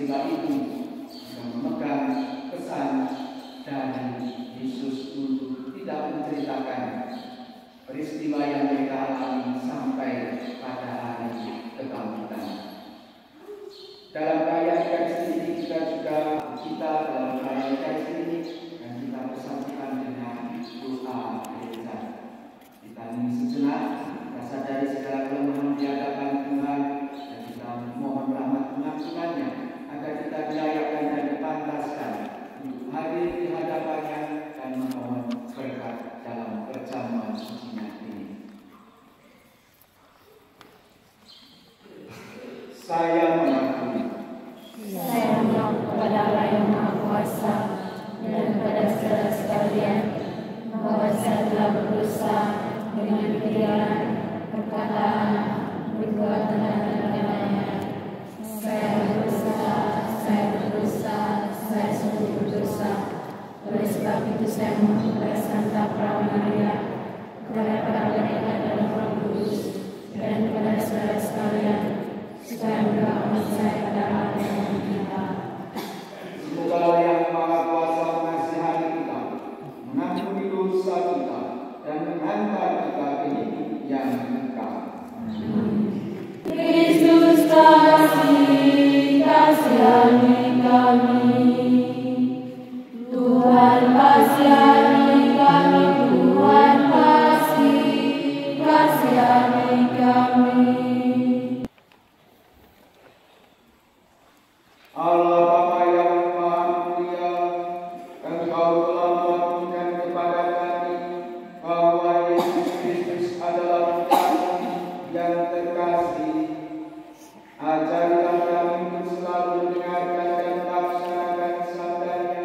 peristiwa itu yang memegang pesan dari Yesus untuk tidak menceritakan peristiwa yang mereka alami sampai pada hari kebangkitan. Dalam perayaan Ekaristi ini kita dalam perayaan Ekaristi ini dan kita bersatukan dengan doa gereja. Kita ingin sejenak, kita sadari segala kelemahan di hadapan Tuhan dan kita mohon rahmat pengampunannya agar kita dilayakkan dan dipantaskan untuk hadir di hadapannya dan memohon berkat dalam perjamuan sucinya ini. Saya mengakui kepada Allah yang Maha Kuasa dan kepada saudara sekalian bahwa saya telah berdosa dengan pikiran, perkataan, perbuatan dan lain-lainnya. Saya berdosa, saya sungguh berdosa. Oleh sebab itu saya mohon kepada Santa Perawan Maria, kepada para malaikat dan Roh Kudus, dan kepada saudara sekalian, supaya mendoakan saya pada Allah yang kita. Semoga Allah yang Maha Kuasa mengasihani kita, mengampuni dosa kita, dan menghantar kita ke hidup yang kekal. Kristus kasihani kami. Tuhan kasihani kami. Tuhan kasihani kami. Allah Bapa yang Maha Mulia, Engkau telah melakukan kepada kami bahwa Yesus Kristus adalah Putra yang terkasih. Ajarilah kami untuk selalu mendengarkan dan melaksanakan sabdanya,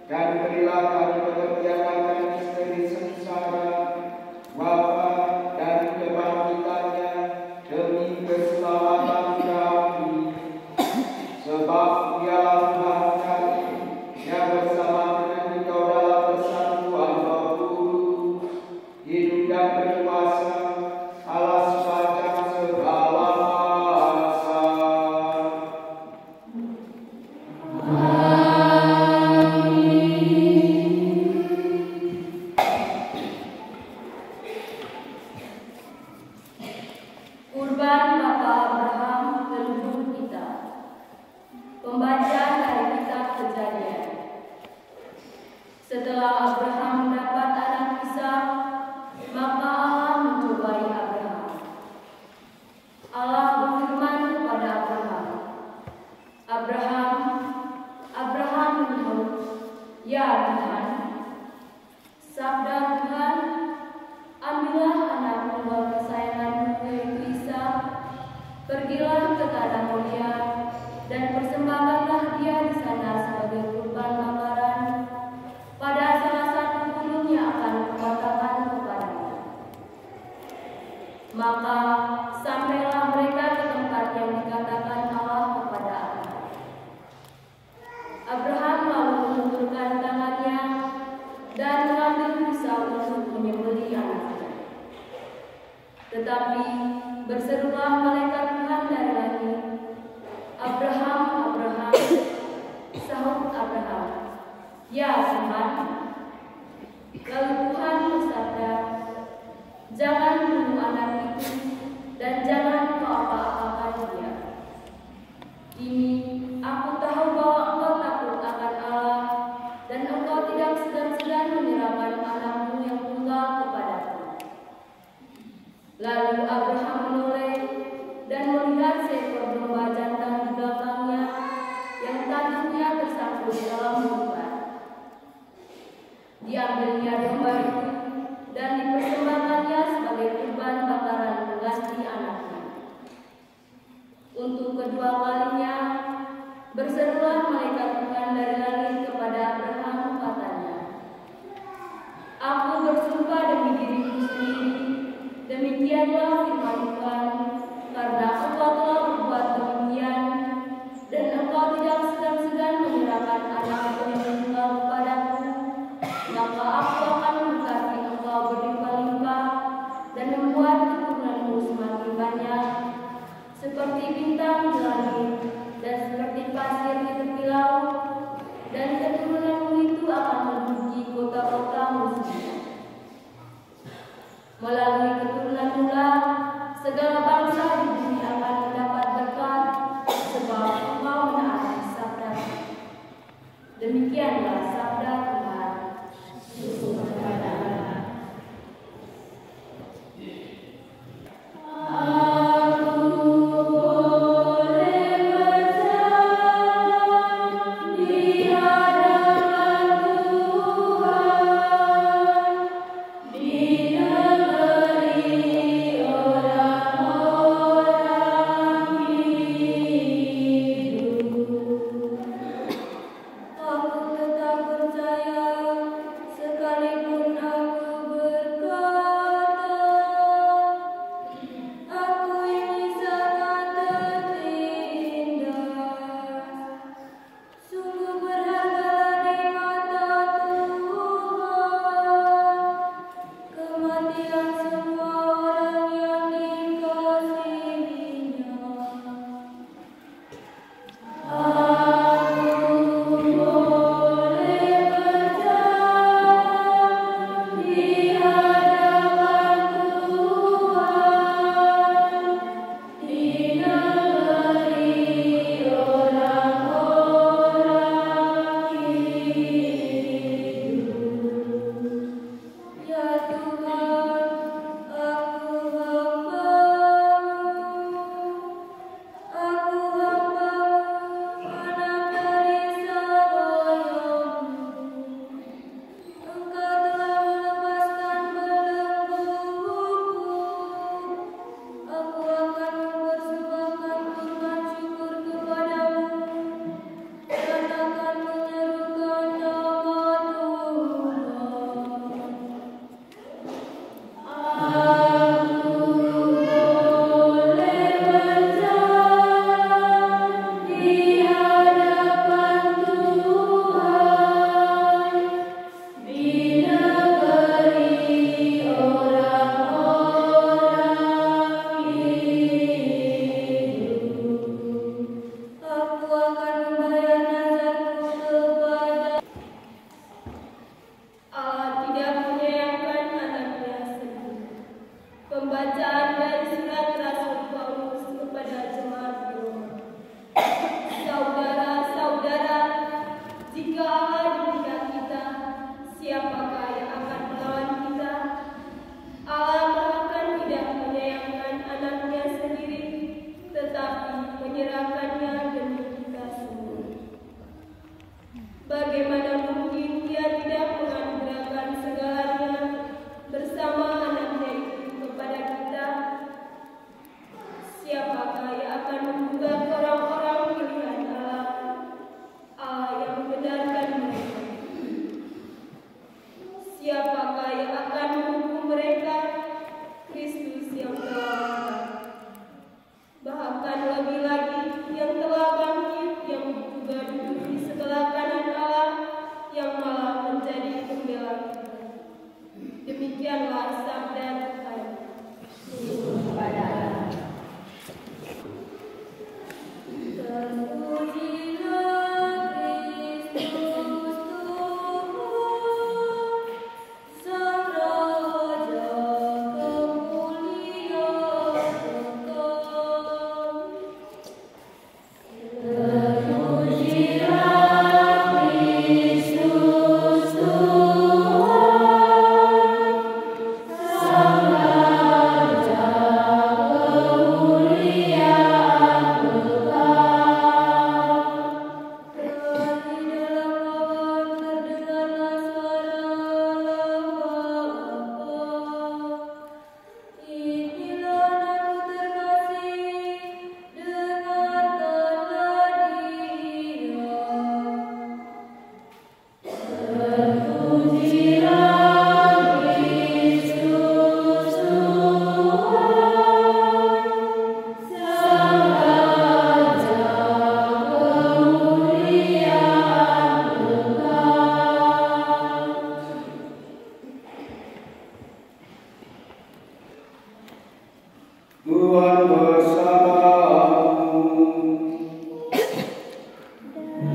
dan berilah kami pengertian akan misteri sengsara, wafat dan kebangkitannya demi keselamatan kami. Sebab Dialah Tuhan kami yang bersama dengan Engkau dalam persatuan Roh Kudus, hidup dan berkuasa, Allah sepanjang segala masa. Kurban Bapa Abraham leluhur kita. Pembacaan dari kitab Kejadian. Setelah Abraham mendapat anak Ishak, maka Allah mencobai Abraham. Allah berfirman kepada Abraham, "Abraham, Abraham." Menjawab, "Ya Tuhan." Sabda Tuhan, "Ambillah anak tunggal kesayanganmu yaitu Ishak, pergilah ke tanah Moria dan persembahkanlah dia di sana sebagai kurban bakaran pada salah satu gunung yang akan kukatakan kepadamu." Maka sampailah mereka ke tempat yang dikatakan Allah kepada Abraham. Abraham lalu mengulurkan tangannya dan mengambil pisau untuk menyembelih anaknya. Tetapi berserulah malaikat Tuhan dari langit, "Abraham, Abraham." Sahut Abraham, "Ya Tuhan." Lalu Tuhan bersabda, "Jangan bunuh anak itu dan jangan kau apa-apakan dia. Ini aku tahu bahwa engkau takut akan Allah dan engkau tidak segan-segan menyerahkan anakmu yang tunggal kepadaku." Lalu Abraham menoleh dan melihat seekor domba jantan di belakangnya yang tanduknya tersangkut dalam kurban. Diambilnya domba itu dan dipersembahkannya sebagai kurban bakaran pengganti anaknya. Untuk kedua kalinya berserulah malaikat Tuhan dari langit kepada Abraham, katanya, "Aku bersumpah demi diriku sendiri, demikianlah firman Tuhan, karena engkau telah berbuat demikian dan engkau tidak segan-segan menyerahkan anakmu yang tunggal kepadaku, maka aku akan memberkati engkau berlimpah-limpah dan membuat keturunanmu semakin banyak seperti bintang di langit dan seperti pasir Demikianlah sabda Tuhan. Syukur kepada Allah. Pembacaan dari surat Rasul Paulus kepada jemaat di Roma. Saudara-saudara, jika Allah di pihak kita, siapakah yang akan melawan kita? Allah bahkan tidak menyayangkan anaknya sendiri, tetapi menyerahkannya demi kita semua. Bagaimana mungkin Dia tidak menganugerahkan segalanya bersama anaknya itu kepada kita? Siapakah yang akan menggugat orang-orang pilihan Allah? Allah yang membenarkan mereka. Siapakah yang akan menghukum mereka? Kristus yang telah menang. Bahkan lebih lagi, yang telah bangkit, yang juga duduk di sebelah kanan Allah, yang malah menjadi pembela kita. Demikianlah sabda Tuhan. Syukur kepada Allah. Terpujilah Kristus Tuhan, Sang Raja kemuliaan kekal. Terpujilah Kristus Tuhan, Sang Raja kemuliaan kekal. Dari dalam awan terdengarlah suara lembah. Inilah anakku terkasih, dengarkanlah Dia. Terpujilah Kristus Tuhan, Sang Raja kemuliaan kekal. Tuhan bersamamu.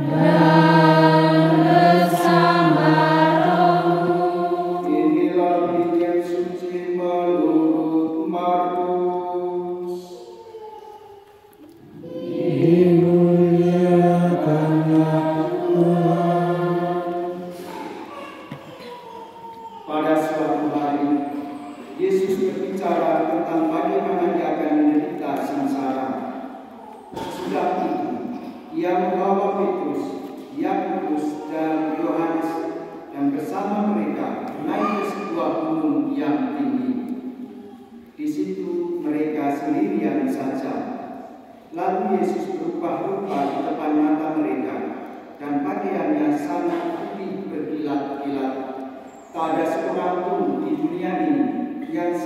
Dan bersama rohmu. Inilah Injil suci menurut Markus. Dimuliakanlah Tuhan.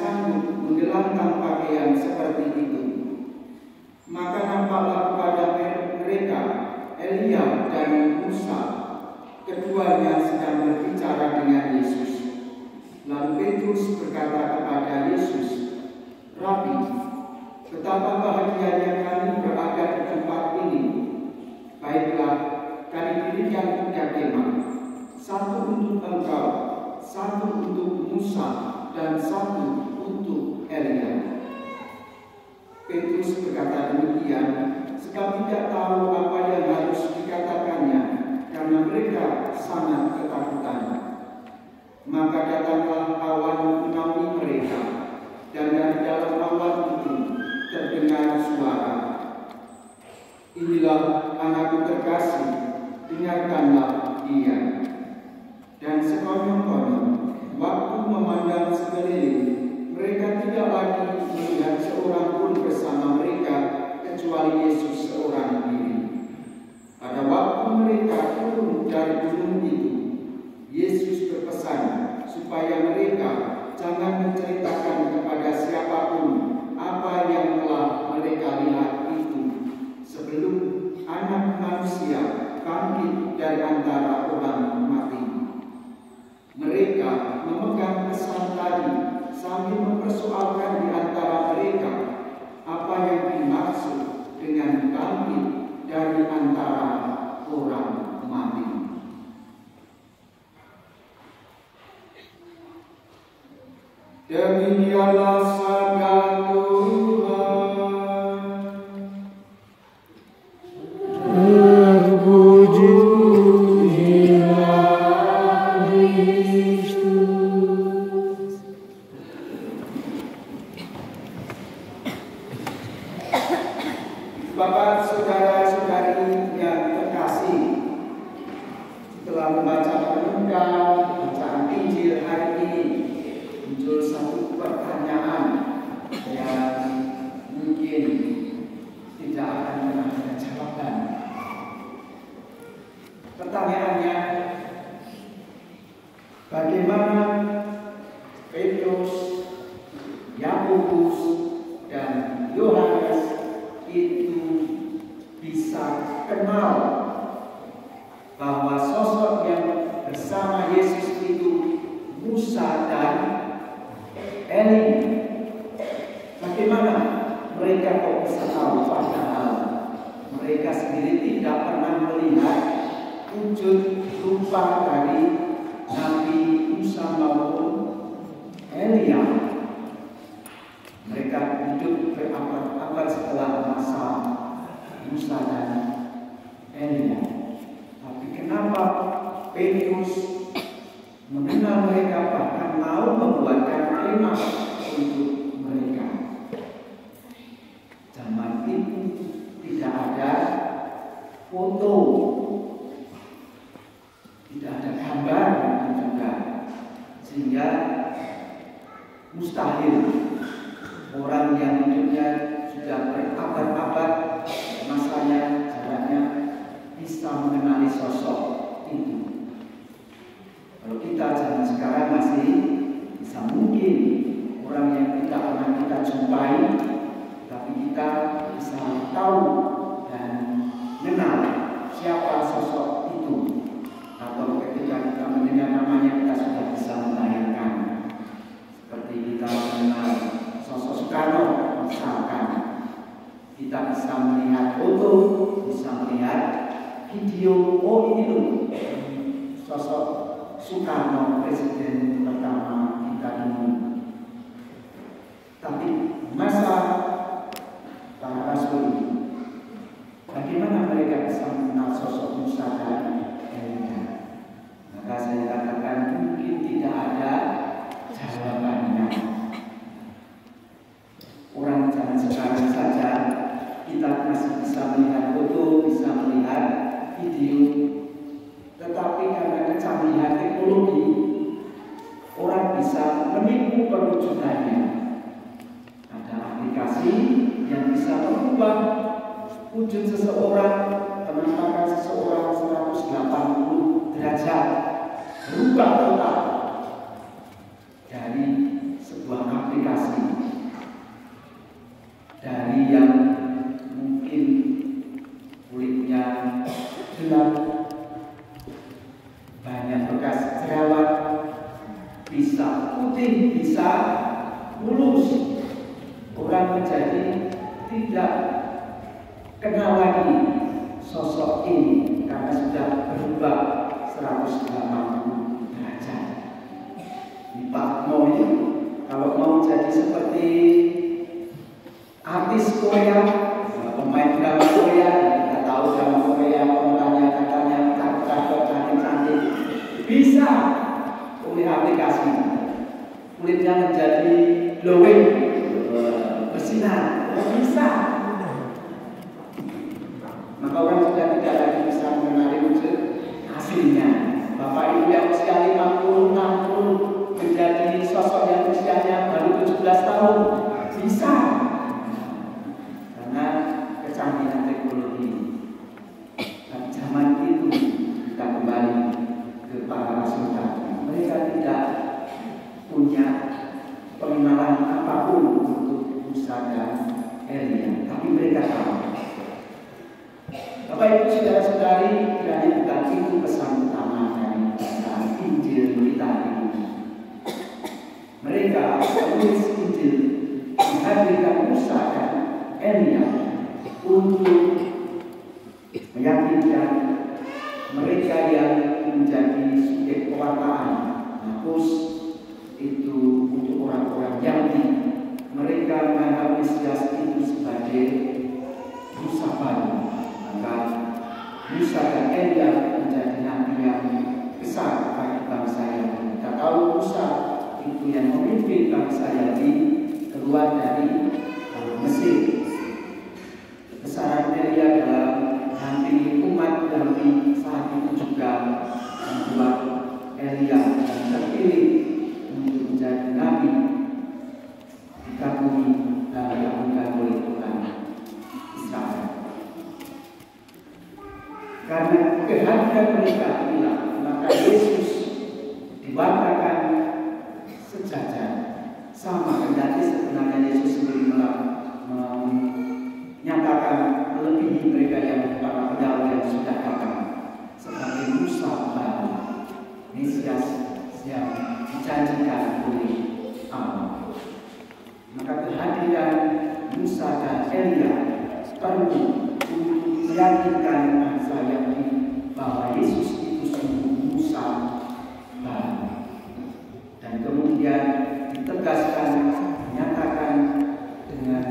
sanggup menggelangkan pakaian seperti itu. Maka nampaklah kepada mereka Elia dan Musa. Keduanya sedang berbicara dengan Yesus. Lalu Petrus berkata kepada Yesus, "Rabi, betapa bahagianya kami berada di tempat ini. Baiklah, kami dirikan 3 kemah, satu untuk engkau, satu untuk Musa, dan satu untuk Elia." Petrus berkata demikian sebab tidak tahu apa yang harus dikatakannya, karena mereka sangat ketakutan. Maka datanglah awan menaungi mereka, dan dari dalam awan itu terdengar suara, "Inilah anakku terkasih, dengarkanlah dia." Dan sekonyong-konyong waktu memandang sekeliling, mereka tidak lagi melihat seorang pun bersama mereka kecuali Yesus seorang diri. Pada waktu mereka turun dari gunung itu, Yesus berpesan supaya mereka jangan menceritakan kepada siapapun apa yang telah mereka lihat itu sebelum Anak Manusia bangkit dari antara orang mati. Mereka memegang pesan tadi sambil mempersoalkan di antara mereka apa yang dimaksud dengan bangkit dari antara orang mati. Demikianlah sabda Tuhan. Terpujilah Kristus. Bapak, saudara-saudari yang terkasih, setelah membaca renungan bacaan Injil hari ini, muncul satu pertanyaan yang mungkin tidak akan pernah ada jawaban. Pertanyaannya, bagaimana Petrus, Yakobus, dan Yohanes itu bisa kenal bahwa sosok yang bersama Yesus itu Musa dan Eli? Bagaimana mereka kok bisa tahu, padahal mereka sendiri tidak pernah melihat wujud rupa dari Nabi Musa maupun Elia. Mereka hidup berabad-abad setelah masa Musa dan Elia. Tapi kenapa Petrus mengenal mereka, bahkan mau membuatkan kemah untuk mereka? Zaman itu tidak ada foto, tidak ada gambar juga, sehingga mustahil orang yang hidupnya sudah berabad-abad masanya, jaraknya, bisa mengenali sosok itu. Kalau kita zaman sekarang masih bisa mungkin orang yang tidak pernah kita jumpai, tapi kita bisa tahu dan mengenal siapa sosok itu. Atau ketika kita mendengar namanya, kita sudah bisa membayangkan. Seperti kita mengenal sosok Soekarno misalkan, kita bisa melihat foto, bisa melihat video. Oh, ini loh sosok Soekarno, presiden pertama kita ini. Tapi masa para rasul ini, bagaimana mereka bisa mengenal sosok Musa dan Elia? Maka saya katakan mungkin tidak ada jawabannya. Orang zaman sekarang saja kita masih bisa melihat foto, bisa melihat video, tetapi karena kecanggihan teknologi, orang bisa menipu perwujudannya. Ada aplikasi yang bisa mengubah wujud seseorang, menampakkan seseorang 180 derajat, berubah total dari sebuah aplikasi banyak bekas jerawat, bisa putih, bisa mulus. Orang menjadi tidak kenal lagi sosok ini karena sudah berubah 180 derajat. Di Pak Mo ini, kalau mau jadi seperti artis Korea, pemain drama Korea, kita tahu drama Korea, pemerannya katanya cakep, cantik-cantik, bisa oleh aplikasi. Kulitnya menjadi glowing, bersinar, bisa. Maka orang sudah tidak lagi bisa mengenali wujud aslinya. Bapak Ibu yang usia 50, 60 menjadi sosok yang usianya baru 17 tahun, bisa. Karena kecanggihan teknologi. Dan zaman itu kita kembali ke para rasul tadi. Mereka tidak punya pengenalan apapun untuk Musa dan Elia, tapi mereka tahu. Bapak Ibu saudara-saudari, kiranya bukan itu pesan utama dari Injil kita ini. Mereka penulis Injil menghadirkan Musa dan Elia untuk meyakinkan mereka yang menjadi subjek pewartaan. Markus itu untuk orang-orang Yahudi. Mereka menganggap Mesias itu sebagai Musa baru. Maka Musa dan Elia menjadi nabi yang besar bagi bangsa Yahudi. Kita tahu Musa itu yang memimpin bangsa Yahudi keluar dari Mesir. Kebesaran Elia dalam nanti umat Yahudi saat itu juga membuat Elia yang terpilih untuk menjadi nabi dikagumi dan diagungkan oleh Tuhan Israel. Karena kehadiran mereka inilah maka Yesus diwartakan sejajar sama kendati sebenarnya Yesus sendiri menyatakan melebihi mereka yang para pendahulu yang sudah datang sebagai Musa baru, Mesias yang dijanjikan oleh Allah. Maka kehadiran Musa dan Elia perlu untuk meyakinkan bangsa Yahudi bahwa Yesus itu sungguh Musa baru. Dan kemudian ditegaskan, dinyatakan dengan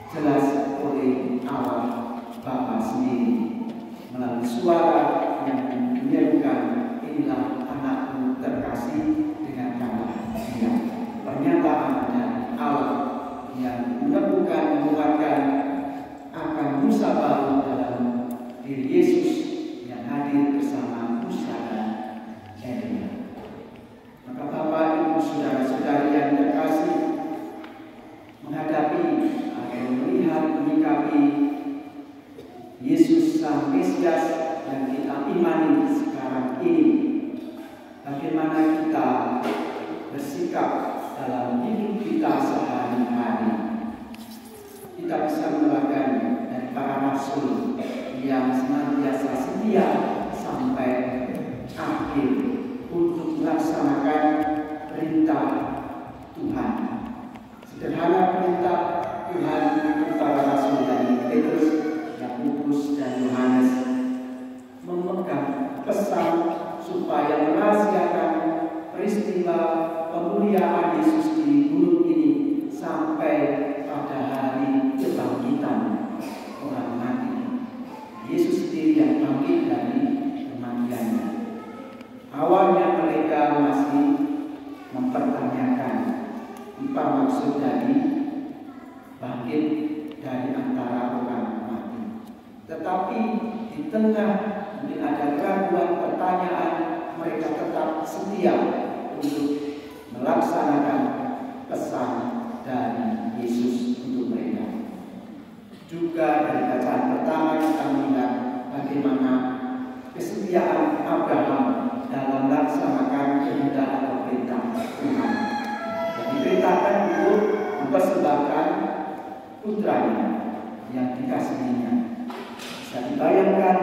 jelas oleh Allah Bapa sendiri melalui suara yang menyerukan, inilah anakku terkasih dengan kamu. Ya, pernyataan dari Allah yang menemukan, menguatkan akan Musa baru dalam diri Yesus yang hadir bersama Musa dan Elia. Maka Bapak Ibu saudara-saudari yang terkasih, menghadapi atau melihat, menyikapi Yesus Sang Mesias yang kita imani sekarang ini, bagaimana kita bersikap dalam hidup kita sehari-hari. Kita bisa meneladani dari para rasul yang senantiasa setia sampai akhir untuk melaksanakan perintah Tuhan. Sederhana perintah Tuhan kepada rasul dari Petrus, Yakobus dan Yohanes memegang pesan supaya merahasiakan peristiwa pemuliaan Yesus di gunung ini sampai pada hari kebangkitan orang mati. Yesus sendiri yang bangkit dari kematiannya. Awalnya mereka masih mempertanyakan apa maksud dari bangkit dari antara orang mati. Tetapi di tengah mungkin ada keraguan, pertanyaan, mereka tetap setia untuk melaksanakan pesan dari Yesus untuk mereka. Juga dari bacaan pertama kita melihat bagaimana kesetiaan Abraham dalam melaksanakan kehendak atau perintah Tuhan. Yang diperintahkan untuk mempersembahkan putranya yang dikasihinya. Bisa dibayangkan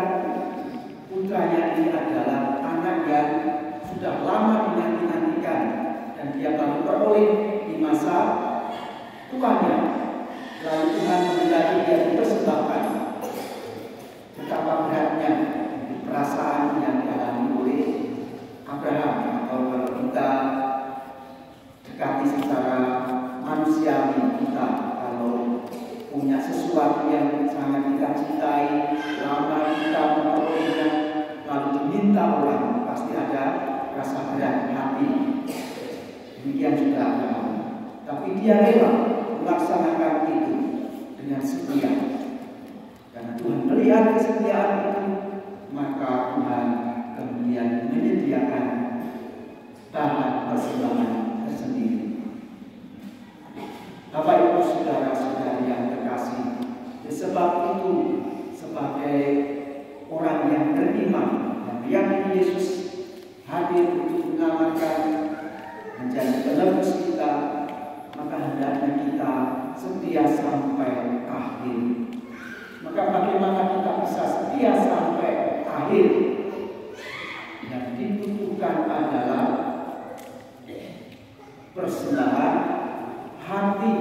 juga alami. Tapi dia rela melaksanakan itu dengan setia. Karena Tuhan melihat kesetiaan itu, maka Tuhan kemudian menyediakan bahan persembahan tersendiri. Bapak Ibu saudara-saudari yang terkasih, sebab itu sebagai orang yang beriman dan meyakini Yesus hadir untuk menyelamatkan, menjadi penebus kita, maka hendaknya kita setia sampai akhir. Maka bagaimana kita bisa setia sampai akhir? Yang dibutuhkan adalah persembahan hati,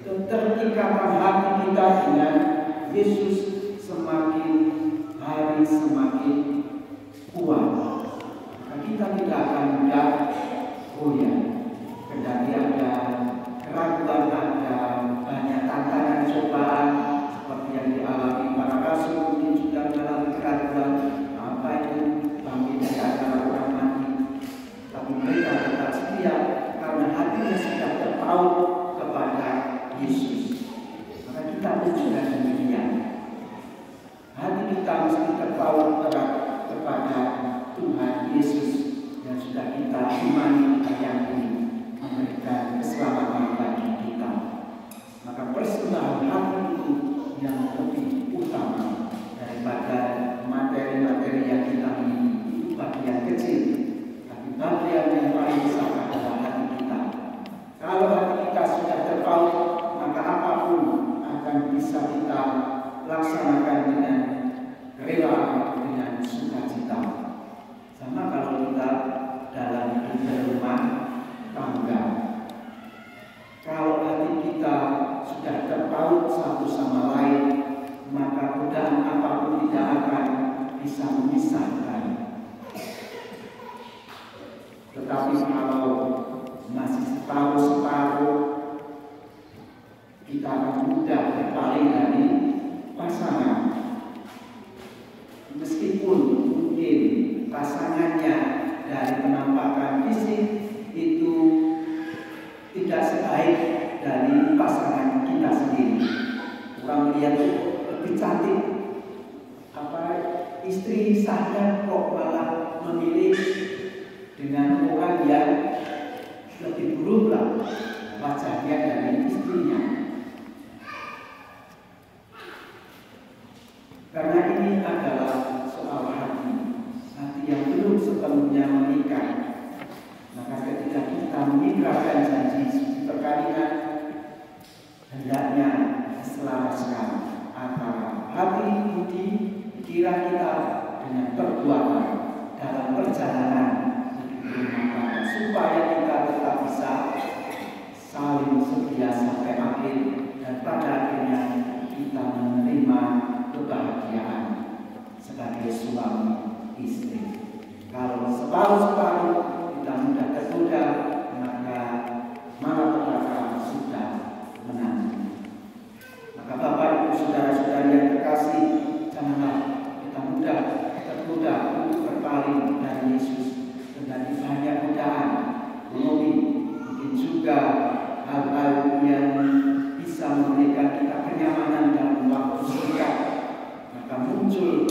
keterikatan hati kita dengan Yesus semakin hari semakin kuat. Maka kita tidak akan mudah goyah. Kendati ada keraguan, ada banyak tantangan cobaan seperti yang dialami para rasul, mungkin juga mengalami keraguan apa itu bangkit dari antara orang mati. Tapi mereka tetap setia karena hatinya sudah terpaut kepada Yesus. Maka kita pun juga demikian. Hati kita mesti terpaut erat kepada Tuhan Yesus yang sudah kita imani, kita yakini memberikan keselamatan bagi kita. Maka persembahan hati itu yang lebih utama daripada materi-materi yang kita miliki. Itu bagian kecil, tapi bagian yang paling besar adalah hati kita. Kalau hati kita sudah terpaut, maka apapun akan bisa kita laksanakan dengan rela, dengan sukacita. Sama kalau kita dalam hidup rumah tangga, kalau hati kita sudah terpaut satu sama lain, maka godaan apapun tidak akan bisa memisahkan. Tetapi kalau masih separuh-separuh, kita akan mudah berpaling dari pasangan. Meskipun mungkin pasangannya dari penampakan fisik itu tidak sebaik dari pasangan kita sendiri. Orang melihat lebih cantik, istri saya kok malah memilih dengan orang yang lebih buruk lah wajahnya dari istrinya. Karena ini adalah soal hati yang belum sepenuhnya menikah. Maka ketika kita mengikrarkan janji perkawinan, hendaknya diselaraskan antara hati, budi, pikiran kita dengan perbuatan dalam perjalanan hidup rumah tangga, supaya kita tetap bisa saling setia sampai akhir dan pada akhirnya kita menerima kebahagiaan sebagai suami istri. Kalau separuh-separuh kita mudah tergoda, maka malapetaka sudah menanti. Maka Bapak Ibu saudara-saudari yang terkasih, janganlah kita mudah tergoda untuk berpaling dari Yesus dengan banyak godaan, mungkin juga hal-hal yang bisa memberikan kita kenyamanan dalam waktu singkat. Maka muncul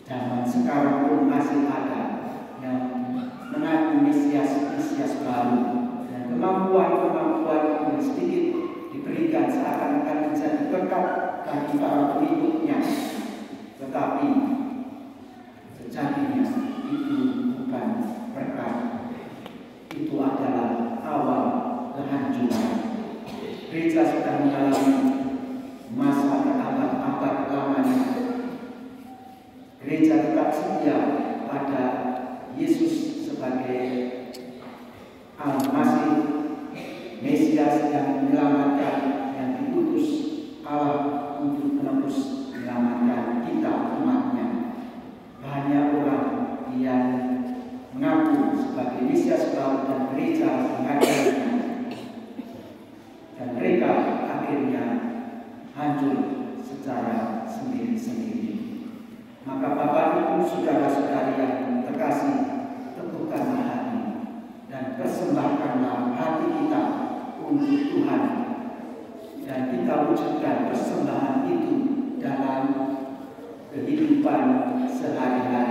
zaman sekarang pun masih ada yang mengaku Mesias baru, dan kemampuan-kemampuan yang sedikit diberikan seakan-akan menjadi berkat bagi para pengikutnya. Tetapi sejatinya itu bukan berkat, itu adalah awal kehancuran. Gereja sudah mengalami masa berabad-abad lamanya. Gereja tetap setia pada Yesus sebagai Al-Masih, Mesias yang menyelamatkan, yang diutus Allah untuk menebus, menyelamatkan kita umatnya. Banyak orang yang mengaku sebagai Mesias baru dan gereja mengajarnya, dan mereka akhirnya hancur secara sendiri-sendiri. Maka Bapak Ibu saudara-saudari yang terkasih, teguhkanlah hati dan persembahkanlah hati kita untuk Tuhan, dan kita wujudkan persembahan itu dalam kehidupan sehari-hari.